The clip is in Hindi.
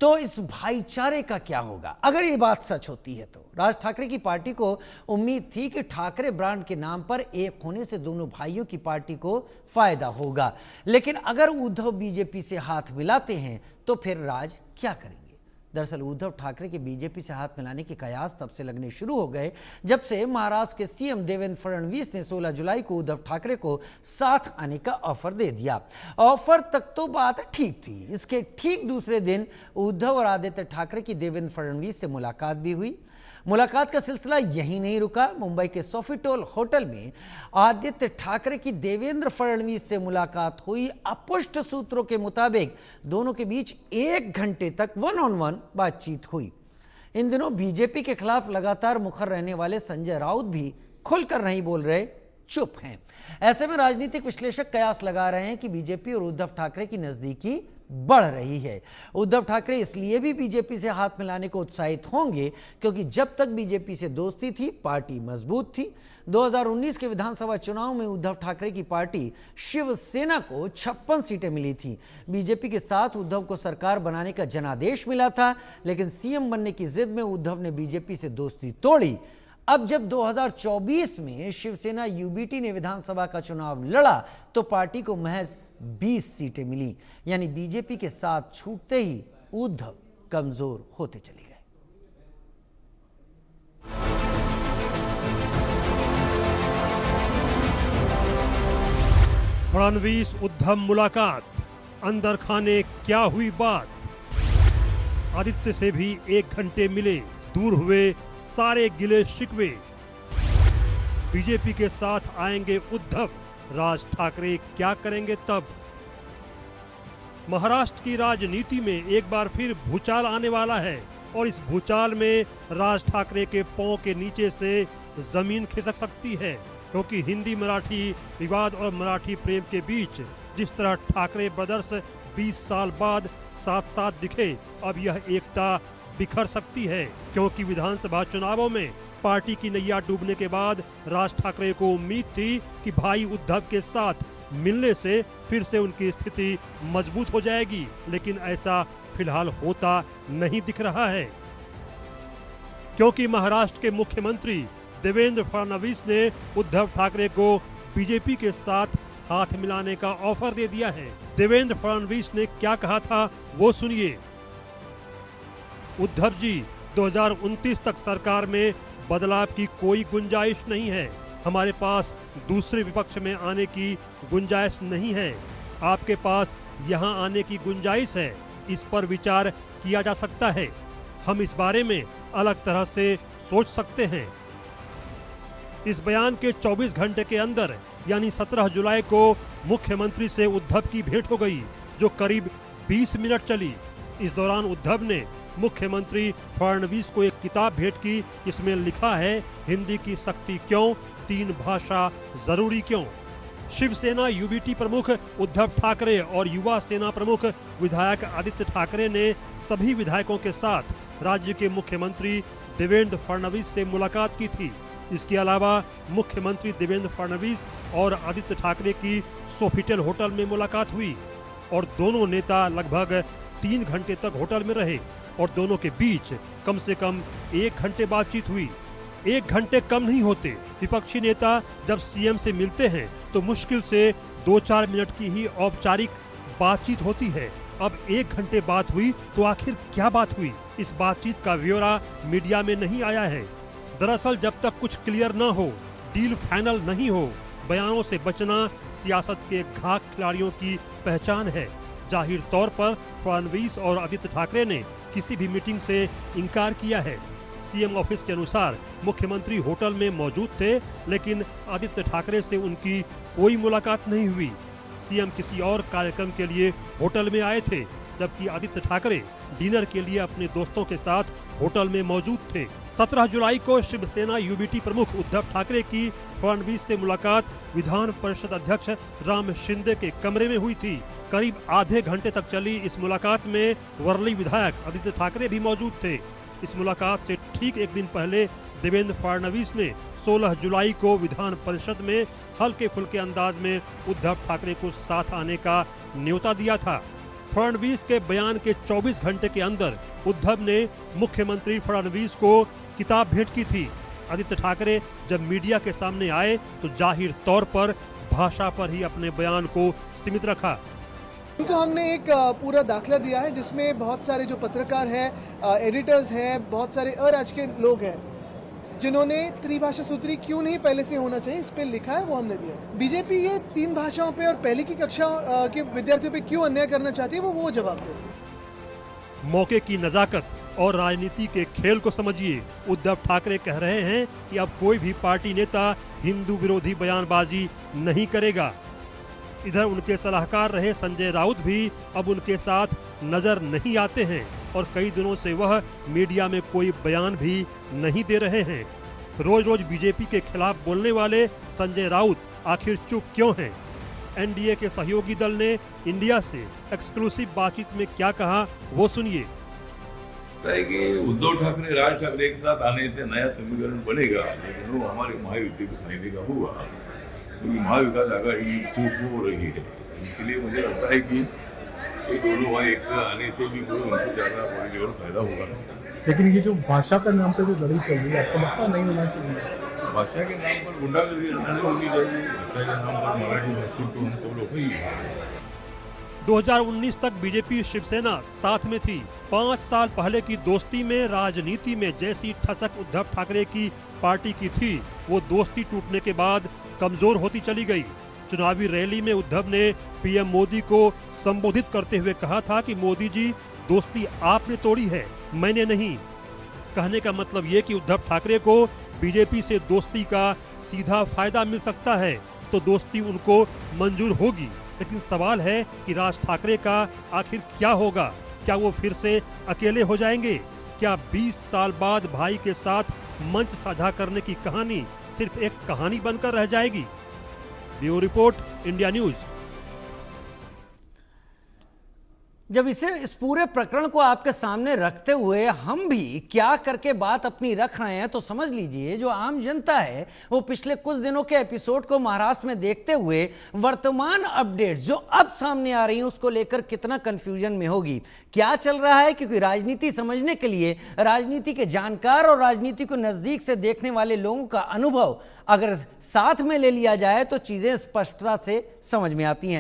तो इस भाईचारे का क्या होगा अगर ये बात सच होती है? तो राज ठाकरे की पार्टी को उम्मीद थी कि ठाकरे ब्रांड के नाम पर एक होने से दोनों भाइयों की पार्टी को फायदा होगा, लेकिन अगर उद्धव बीजेपी से हाथ मिलाते हैं तो फिर राज क्या करेंगे? दरअसल उद्धव ठाकरे के बीजेपी से हाथ मिलाने के कयास तब से लगने शुरू हो गए जब से महाराष्ट्र के सीएम देवेंद्र फडणवीस ने 16 जुलाई को उद्धव ठाकरे को साथ आने का ऑफर दे दिया। ऑफर तक तो बात ठीक थी। इसके ठीक दूसरे दिन उद्धव और आदित्य ठाकरे की देवेंद्र फडणवीस से मुलाकात भी हुई। मुलाकात का सिलसिला यहीं नहीं रुका। मुंबई के सोफिटोल होटल में आदित्य ठाकरे की देवेंद्र फडणवीस से मुलाकात हुई। अपुष्ट सूत्रों के मुताबिक दोनों के बीच 1 घंटे तक वन ऑन वन बातचीत हुई। इन दिनों बीजेपी के खिलाफ लगातार मुखर रहने वाले संजय राउत भी खुलकर नहीं बोल रहे, चुप हैं। ऐसे में राजनीतिक विश्लेषक कयास लगा रहे हैं कि बीजेपी और उद्धव ठाकरे की नजदीकी बढ़ रही है। उद्धव ठाकरे इसलिए भी बीजेपी से हाथ मिलाने को उत्साहित होंगे क्योंकि जब तक बीजेपी से दोस्ती थी पार्टी मजबूत थी। 2019 के विधानसभा चुनाव में उद्धव ठाकरे की पार्टी शिवसेना को 56 सीटें मिली थी। बीजेपी के साथ उद्धव को सरकार बनाने का जनादेश मिला था, लेकिन सीएम बनने की जिद में उद्धव ने बीजेपी से दोस्ती तोड़ी। अब जब 2024 में शिवसेना यूबीटी ने विधानसभा का चुनाव लड़ा तो पार्टी को महज 20 सीटें मिली, यानी बीजेपी के साथ छूटते ही उद्धव कमजोर होते चले गए। फडणवीस उद्धव मुलाकात, अंदर खाने क्या हुई बात? आदित्य से भी 1 घंटे मिले, दूर हुए सारे गिले शिकवे। बीजेपी के साथ आएंगे उद्धव, राज ठाकरे क्या करेंगे तब? महाराष्ट्र की राजनीति में एक बार फिर भूचाल आने वाला है और इस भूचाल में राज ठाकरे के पांव के नीचे से जमीन खिसक सकती है, क्योंकि हिंदी मराठी विवाद और मराठी प्रेम के बीच जिस तरह ठाकरे ब्रदर्स 20 साल बाद साथ साथ दिखे, अब यह एकता बिखर सकती है, क्योंकि विधानसभा चुनावों में पार्टी की नैया डूबने के बाद राज ठाकरे को उम्मीद थी कि भाई उद्धव के साथ मिलने से फिर से उनकी स्थिति मजबूत हो जाएगी, लेकिन ऐसा फिलहाल होता नहीं दिख रहा है, क्योंकि महाराष्ट्र के मुख्यमंत्री देवेंद्र फडणवीस ने उद्धव ठाकरे को बीजेपी के साथ हाथ मिलाने का ऑफर दे दिया है। देवेंद्र फडणवीस ने क्या कहा था वो सुनिए। उद्धव जी, 2029 तक सरकार में बदलाव की कोई गुंजाइश नहीं है। हमारे पास दूसरे विपक्ष में आने की गुंजाइश नहीं है। आपके पास यहां आने की गुंजाइश है, इस पर विचार किया जा सकता है। हम इस बारे में अलग तरह से सोच सकते हैं। इस बयान के 24 घंटे के अंदर यानी 17 जुलाई को मुख्यमंत्री से उद्धव की भेंट हो गई, जो करीब 20 मिनट चली। इस दौरान उद्धव ने मुख्यमंत्री फडणवीस को एक किताब भेंट की। इसमें लिखा है, हिंदी की शक्ति क्यों, 3 भाषा जरूरी क्यों। शिवसेना यूबीटी प्रमुख उद्धव ठाकरे और युवा सेना प्रमुख विधायक आदित्य ठाकरे ने सभी विधायकों के साथ राज्य के मुख्यमंत्री देवेंद्र फडणवीस से मुलाकात की थी। इसके अलावा मुख्यमंत्री देवेंद्र फडणवीस और आदित्य ठाकरे की सोफिटेल होटल में मुलाकात हुई और दोनों नेता लगभग 3 घंटे तक होटल में रहे और दोनों के बीच कम से कम 1 घंटे बातचीत हुई। 1 घंटे कम नहीं होते। विपक्षी नेता जब सीएम से मिलते हैं तो मुश्किल से 2-4 मिनट की ही औपचारिक बातचीत होती है। अब 1 घंटे बात हुई तो आखिर क्या बात हुई? इस बातचीत का ब्यौरा मीडिया में नहीं आया है। दरअसल जब तक कुछ क्लियर न हो, डील फाइनल नहीं हो, बयानों से बचना सियासत के घाक खिलाड़ियों की पहचान है। जाहिर तौर पर फडणवीस और आदित्य ठाकरे ने किसी भी मीटिंग से इनकार किया है। सीएम ऑफिस के अनुसार मुख्यमंत्री होटल में मौजूद थे, लेकिन आदित्य ठाकरे से उनकी कोई मुलाकात नहीं हुई। सीएम किसी और कार्यक्रम के लिए होटल में आए थे, जबकि आदित्य ठाकरे डिनर के लिए अपने दोस्तों के साथ होटल में मौजूद थे। 17 जुलाई को शिवसेना यूबीटी प्रमुख उद्धव ठाकरे की फडणवीस से मुलाकात विधान परिषद अध्यक्ष राम शिंदे के कमरे में हुई थी। करीब आधे घंटे तक चली इस मुलाकात में वर्ली विधायक आदित्य ठाकरे भी मौजूद थे। इस मुलाकात से ठीक 1 दिन पहले देवेंद्र फडणवीस ने 16 जुलाई को विधान परिषद में हल्के फुल्के अंदाज में उद्धव ठाकरे को साथ आने का न्योता दिया था। फडणवीस के बयान के 24 घंटे के अंदर उद्धव ने मुख्यमंत्री फडणवीस को किताब भेंट की थी। आदित्य ठाकरे जब मीडिया के सामने आए तो जाहिर तौर पर भाषा पर ही अपने बयान को सीमित रखा। उनको हमने एक पूरा दाखला दिया है जिसमें बहुत सारे जो पत्रकार हैं, एडिटर्स हैं, बहुत सारे अराजकीय लोग हैं जिन्होंने त्रिभाषा सूत्री क्यों नहीं पहले से होना चाहिए इस पे लिखा है, वो हमने दिया है। बीजेपी ये 3 भाषाओं पे और पहली की कक्षा के विद्यार्थियों पे क्यों अन्याय करना चाहती है वो जवाब दे। मौके की नजाकत और राजनीति के खेल को समझिए। उद्धव ठाकरे कह रहे हैं कि अब कोई भी पार्टी नेता हिंदू विरोधी बयानबाजी नहीं करेगा। इधर उनके सलाहकार रहे संजय राउत भी अब उनके साथ नजर नहीं आते हैं और कई दिनों से वह मीडिया में कोई बयान भी नहीं दे रहे हैं। रोज रोज बीजेपी के खिलाफ बोलने वाले संजय राउत आखिर चुप क्यों हैं? एनडीए के सहयोगी दल ने इंडिया से एक्सक्लूसिव बातचीत में क्या कहा वो सुनिए। है कि उद्धव ठाकरे, राज ठाकरे के साथ आने से नया समीकरण बनेगा, लेकिन वो हमारी महायुति को फायदे का होगा क्योंकि महाविकास आघाड़ी खूब हो रही है। इसलिए मुझे लगता है कि ये दोनों भाई एक आने से भी कोई उनको ज़्यादा पॉलिटिकल फायदा होगा नहीं। लेकिन ये जो भाषा का नाम पे जो लड़ाई चल रही है आपको लगता नहीं होना चाहिए? भाषा के नाम पर गुंडागर्दी नहीं होनी चाहिए। भाषा के नाम पर मराठी भाषी तो हम सब लोग ही हैं। 2019 तक बीजेपी शिवसेना साथ में थी। 5 साल पहले की दोस्ती में राजनीति में जैसी ठसक उद्धव ठाकरे की पार्टी की थी, वो दोस्ती टूटने के बाद कमजोर होती चली गई। चुनावी रैली में उद्धव ने पीएम मोदी को संबोधित करते हुए कहा था कि मोदी जी, दोस्ती आपने तोड़ी है, मैंने नहीं। कहने का मतलब ये कि उद्धव ठाकरे को बीजेपी से दोस्ती का सीधा फायदा मिल सकता है तो दोस्ती उनको मंजूर होगी। लेकिन सवाल है कि राज ठाकरे का आखिर क्या होगा? क्या वो फिर से अकेले हो जाएंगे? क्या 20 साल बाद भाई के साथ मंच साझा करने की कहानी सिर्फ एक कहानी बनकर रह जाएगी? Bureau report, India news. जब इस पूरे प्रकरण को आपके सामने रखते हुए हम भी क्या करके बात अपनी रख रहे हैं तो समझ लीजिए जो आम जनता है वो पिछले कुछ दिनों के एपिसोड को महाराष्ट्र में देखते हुए वर्तमान अपडेट्स जो अब सामने आ रही हैं उसको लेकर कितना कंफ्यूजन में होगी, क्या चल रहा है। क्योंकि राजनीति समझने के लिए राजनीति के जानकार और राजनीति को नजदीक से देखने वाले लोगों का अनुभव अगर साथ में ले लिया जाए तो चीजें स्पष्टता से समझ में आती हैं।